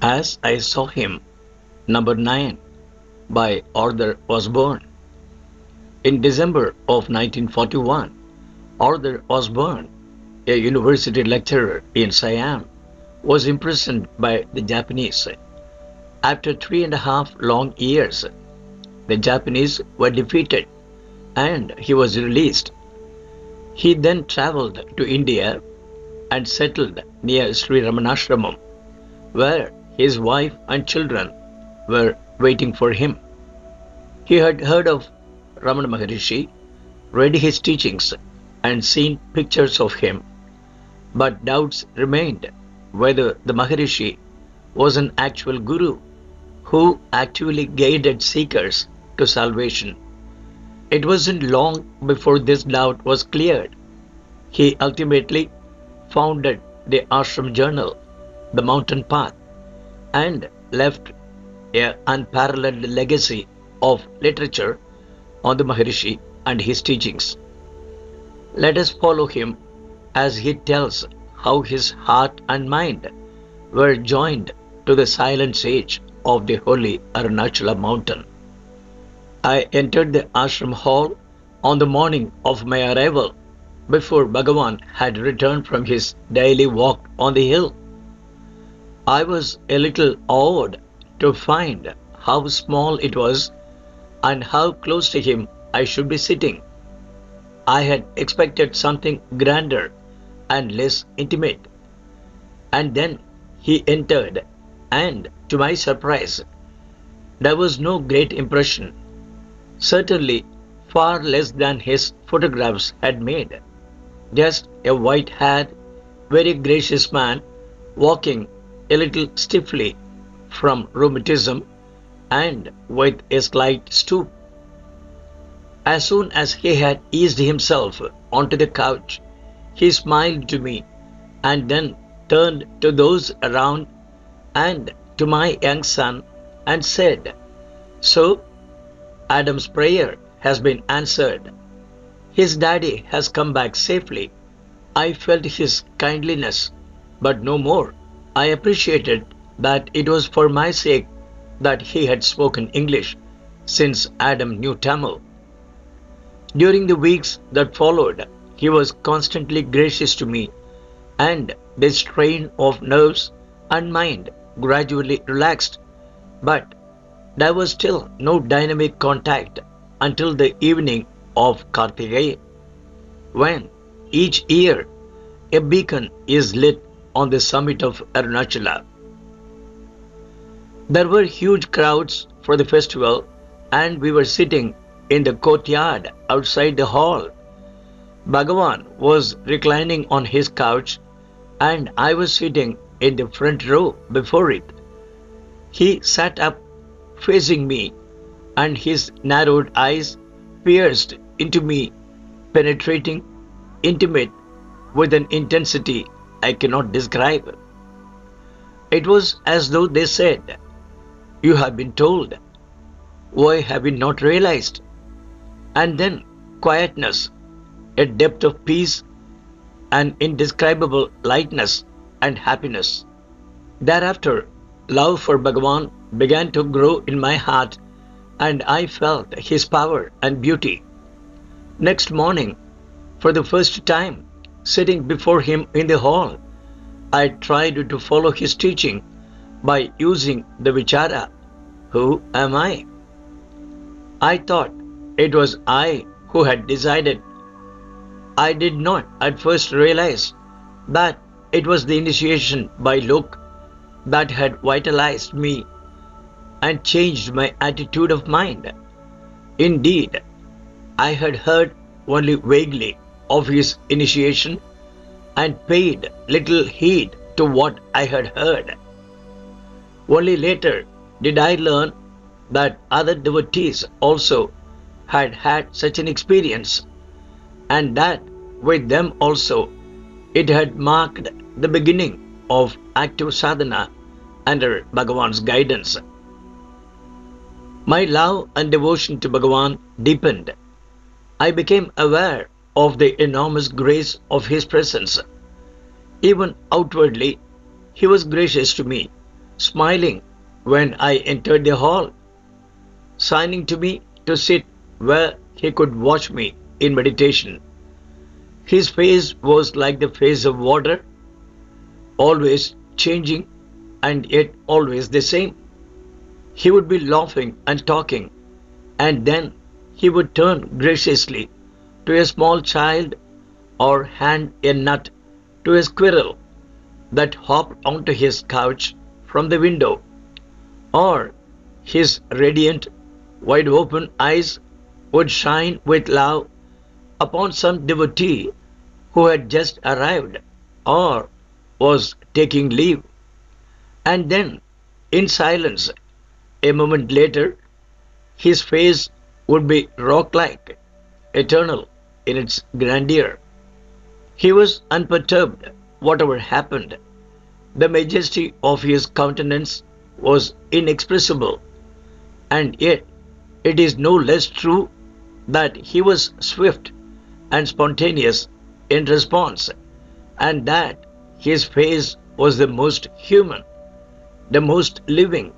As I Saw Him, number 9, by Arthur Osborne. In December of 1941, Arthur Osborne, a university lecturer in Siam, was imprisoned by the Japanese. After 3.5 long years, the Japanese were defeated and he was released. He then traveled to India and settled near Sri Ramanashramam, where his wife and children were waiting for him. He had heard of Ramana Maharishi, read his teachings, and seen pictures of him, but doubts remained whether the Maharishi was an actual guru who actually guided seekers to salvation. It wasn't long before this doubt was cleared. He ultimately founded the Ashram Journal, The Mountain Path, and left an unparalleled legacy of literature on the Maharishi and his teachings. Let us follow him as he tells how his heart and mind were joined to the silent sage of the holy Arunachala mountain. I entered the ashram hall on the morning of my arrival, before Bhagavan had returned from his daily walk on the hill. I was a little awed to find how small it was and how close to him I should be sitting. I had expected something grander and less intimate. And then he entered, and to my surprise, there was no great impression, certainly far less than his photographs had made. Just a white-haired, very gracious man walking a little stiffly from rheumatism and with a slight stoop. As soon as he had eased himself onto the couch, he smiled to me and then turned to those around and to my young son and said, "So, Adam's prayer has been answered. His daddy has come back safely." I felt his kindliness, but no more. I appreciated that it was for my sake that he had spoken English, since Adam knew Tamil. During the weeks that followed, he was constantly gracious to me, and the strain of nerves and mind gradually relaxed. But there was still no dynamic contact until the evening of Kartigaya, when each year a beacon is lit on the summit of Arunachala. There were huge crowds for the festival, and we were sitting in the courtyard outside the hall. Bhagavan was reclining on his couch, and I was sitting in the front row before it. He sat up, facing me, and his narrowed eyes pierced into me, penetrating, intimate, with an intensity I cannot describe. It was as though they said, "You have been told. Why have you not realized?" And then quietness, a depth of peace, an indescribable lightness and happiness. Thereafter, love for Bhagavan began to grow in my heart, and I felt his power and beauty. Next morning, for the first time, sitting before him in the hall, I tried to follow his teaching by using the vichara, "Who am I?" I thought it was I who had decided. I did not at first realize that it was the initiation by Lok that had vitalized me and changed my attitude of mind. Indeed, I had heard only vaguely of his initiation and paid little heed to what I had heard. Only later did I learn that other devotees also had had such an experience, and that with them also it had marked the beginning of active sadhana under Bhagavan's guidance. My love and devotion to Bhagavan deepened. I became aware of the enormous grace of his presence. Even outwardly, he was gracious to me, smiling when I entered the hall, signing to me to sit where he could watch me in meditation. His face was like the face of water, always changing and yet always the same. He would be laughing and talking, and then he would turn graciously to a small child or hand a nut to a squirrel that hopped onto his couch from the window, or his radiant, wide open eyes would shine with love upon some devotee who had just arrived or was taking leave. And then, in silence, a moment later, his face would be rock like, eternal in its grandeur. He was unperturbed, whatever happened. The majesty of his countenance was inexpressible, and yet it is no less true that he was swift and spontaneous in response, and that his face was the most human, the most living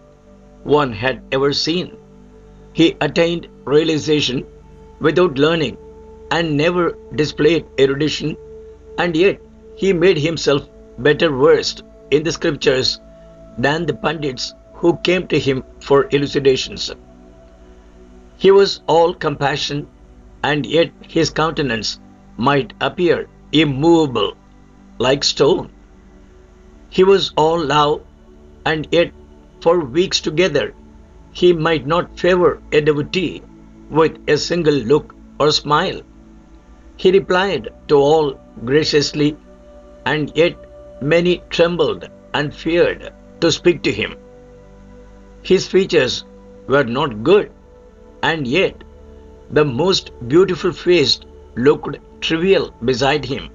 one had ever seen. He attained realization without learning and never displayed erudition, and yet he made himself better versed in the scriptures than the pundits who came to him for elucidations. He was all compassion, and yet his countenance might appear immovable like stone. He was all love, and yet for weeks together he might not favor a devotee with a single look or smile. He replied to all graciously, and yet many trembled and feared to speak to him. His features were not good, and yet the most beautiful face looked trivial beside him.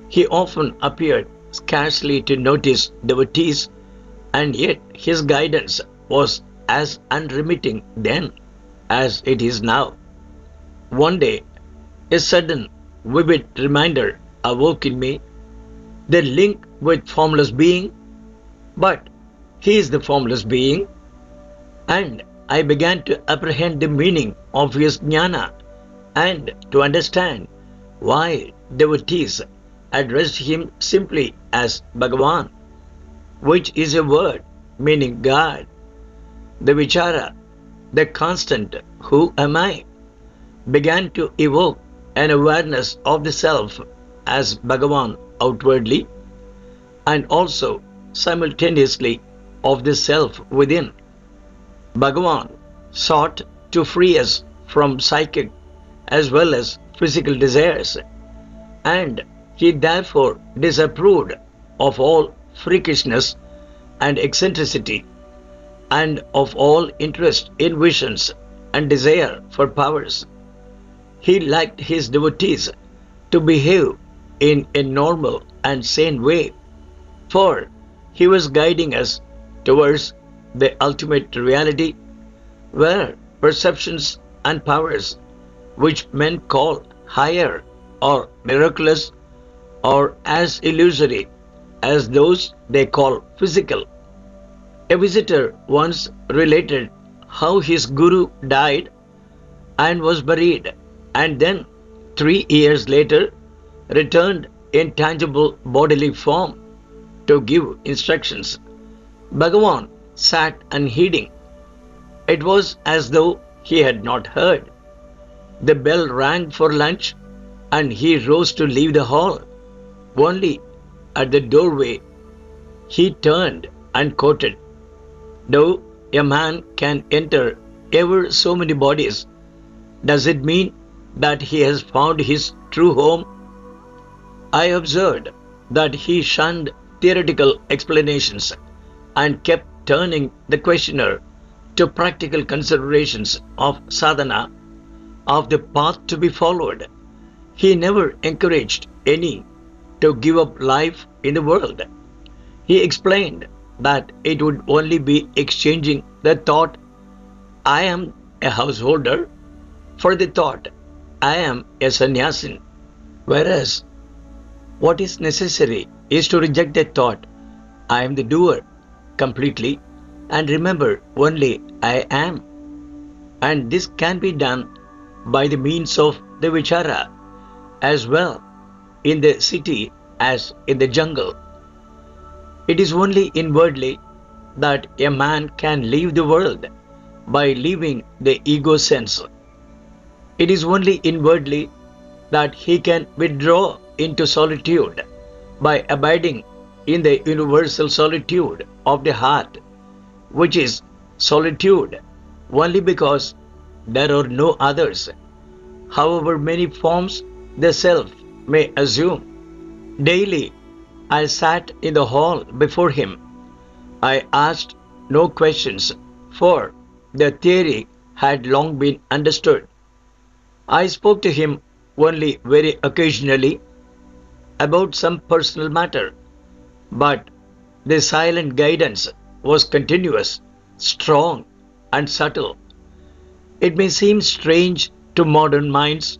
He often appeared scarcely to notice devotees, and yet his guidance was as unremitting then as it is now. One day, a sudden, vivid reminder awoke in me the link with formless being, but he is the formless being, and I began to apprehend the meaning of his jnana and to understand why devotees addressed him simply as Bhagavan, which is a word meaning God. The vichara, the constant who am I, began to evoke an awareness of the self as Bhagavan outwardly, and also simultaneously of the self within. Bhagavan sought to free us from psychic as well as physical desires, and he therefore disapproved of all freakishness and eccentricity, and of all interest in visions and desire for powers. He liked his devotees to behave in a normal and sane way, for he was guiding us towards the ultimate reality, where perceptions and powers which men call higher or miraculous are as illusory as those they call physical. A visitor once related how his guru died and was buried, and then 3 years later returned in tangible bodily form to give instructions. Bhagavan sat unheeding. It was as though he had not heard. The bell rang for lunch, and he rose to leave the hall. Only at the doorway he turned and quoted, "Though a man can enter ever so many bodies, does it mean that he has found his true home?" I observed that he shunned theoretical explanations and kept turning the questioner to practical considerations of sadhana, of the path to be followed. He never encouraged any to give up life in the world. He explained that it would only be exchanging the thought, "I am a householder," for the thought, "I am a sannyasin," whereas what is necessary is to reject the thought, "I am the doer," completely and remember only I am. And this can be done by the means of the vichara as well in the city as in the jungle. It is only inwardly that a man can leave the world by leaving the ego sense. It is only inwardly that he can withdraw into solitude by abiding in the universal solitude of the heart, which is solitude only because there are no others, however many forms the self may assume. Daily, I sat in the hall before him. I asked no questions, for the theory had long been understood. I spoke to him only very occasionally about some personal matter, but the silent guidance was continuous, strong, and subtle. It may seem strange to modern minds,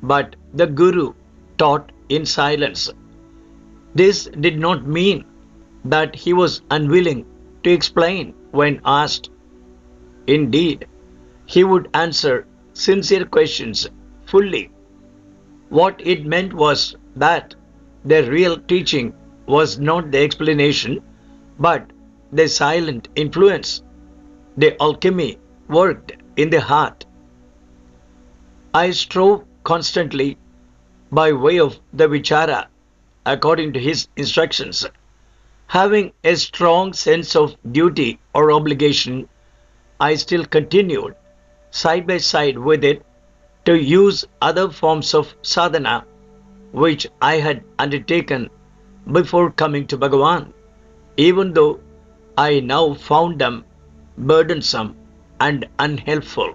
but the Guru taught in silence. This did not mean that he was unwilling to explain when asked. Indeed, he would answer sincere questions fully. What it meant was that the real teaching was not the explanation, but the silent influence. The alchemy worked in the heart. I strove constantly by way of the vichara according to his instructions, having a strong sense of duty or obligation. I still continued, side by side with it, to use other forms of sadhana which I had undertaken before coming to Bhagavan, even though I now found them burdensome and unhelpful.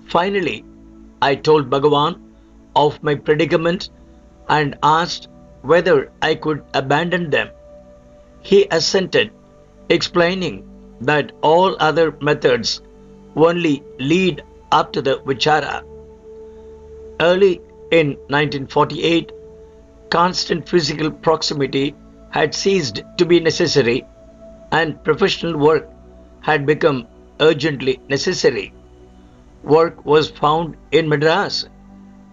Finally, I told Bhagavan of my predicament and asked whether I could abandon them. He assented, explaining that all other methods only lead up to the vichara. Early in 1948, constant physical proximity had ceased to be necessary and professional work had become urgently necessary. Work was found in Madras.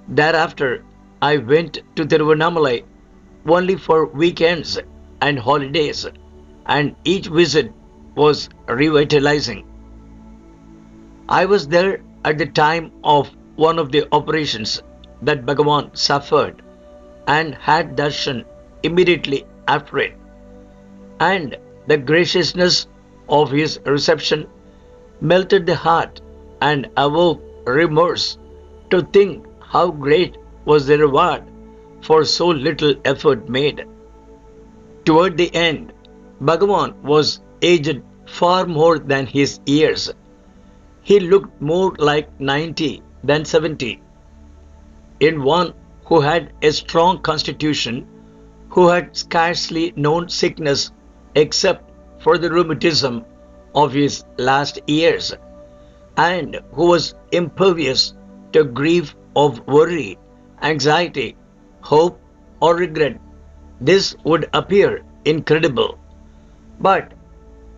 Thereafter, I went to Tiruvannamalai only for weekends and holidays, and each visit was revitalizing. I was there at the time of one of the operations that Bhagavan suffered and had darshan immediately after it, and the graciousness of his reception melted the heart and awoke remorse to think how great was the reward for so little effort made. Toward the end, Bhagavan was aged far more than his years. He looked more like 90 than 70. In one who had a strong constitution, who had scarcely known sickness except for the rheumatism of his last years, and who was impervious to grief of worry, anxiety, hope, or regret, this would appear incredible. But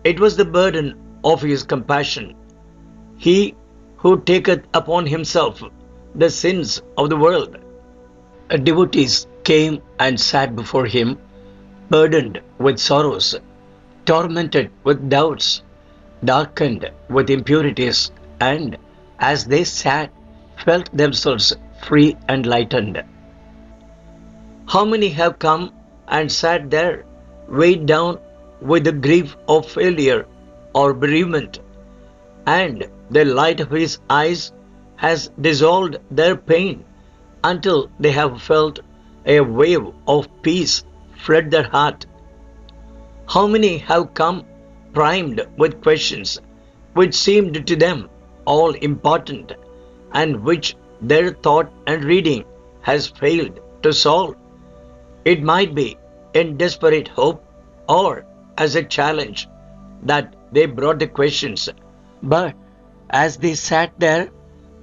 it was the burden of his compassion. He who taketh upon himself the sins of the world. Devotees came and sat before him, burdened with sorrows, tormented with doubts, darkened with impurities, and as they sat, felt themselves free and lightened. How many have come and sat there, weighed down with the grief of failure or bereavement, and the light of his eyes has dissolved their pain until they have felt a wave of peace flood their heart. How many have come primed with questions which seemed to them all important and which their thought and reading has failed to solve? It might be in desperate hope or as a challenge that they brought the questions, but as they sat there,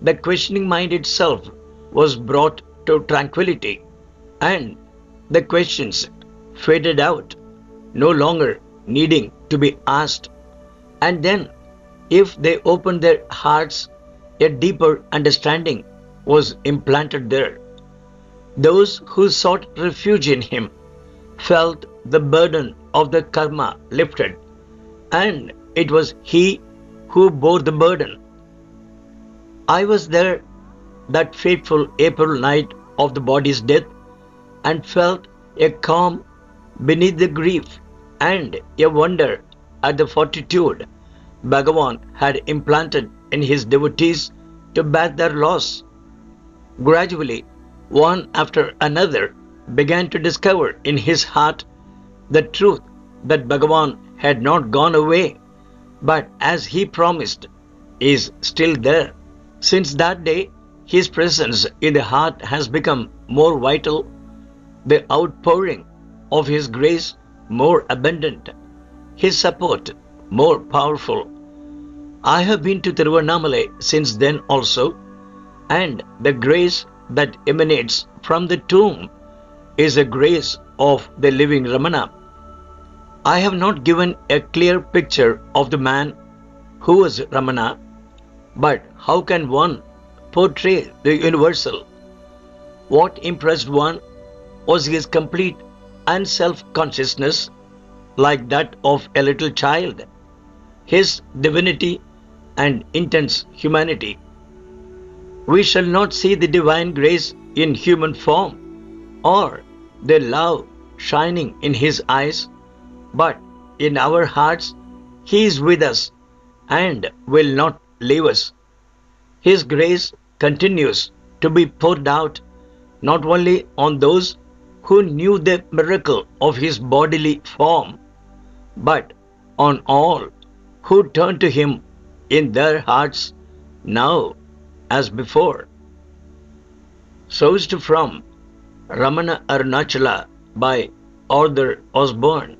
the questioning mind itself was brought to tranquility, and the questions faded out, no longer needing to be asked, and then, if they opened their hearts, a deeper understanding was implanted there. Those who sought refuge in him felt the burden of the karma lifted, and it was he who bore the burden. I was there that fateful April night of the body's death and felt a calm beneath the grief and a wonder at the fortitude Bhagavan had implanted in his devotees to bear their loss. Gradually, one after another began to discover in his heart the truth that Bhagavan had not gone away, but as he promised, is still there. Since that day, his presence in the heart has become more vital, the outpouring of his grace more abundant, his support more powerful. I have been to Tiruvannamalai since then also, and the grace that emanates from the tomb is a grace of the living Ramana. I have not given a clear picture of the man who was Ramana, but how can one portray the universal? What impressed one was his complete unself-consciousness, like that of a little child, his divinity and intense humanity. We shall not see the divine grace in human form or the love shining in his eyes, but in our hearts he is with us and will not leave us. His grace continues to be poured out not only on those who knew the miracle of his bodily form, but on all who turn to him in their hearts now as before. Sourced from Ramana Arunachala by Arthur Osborne.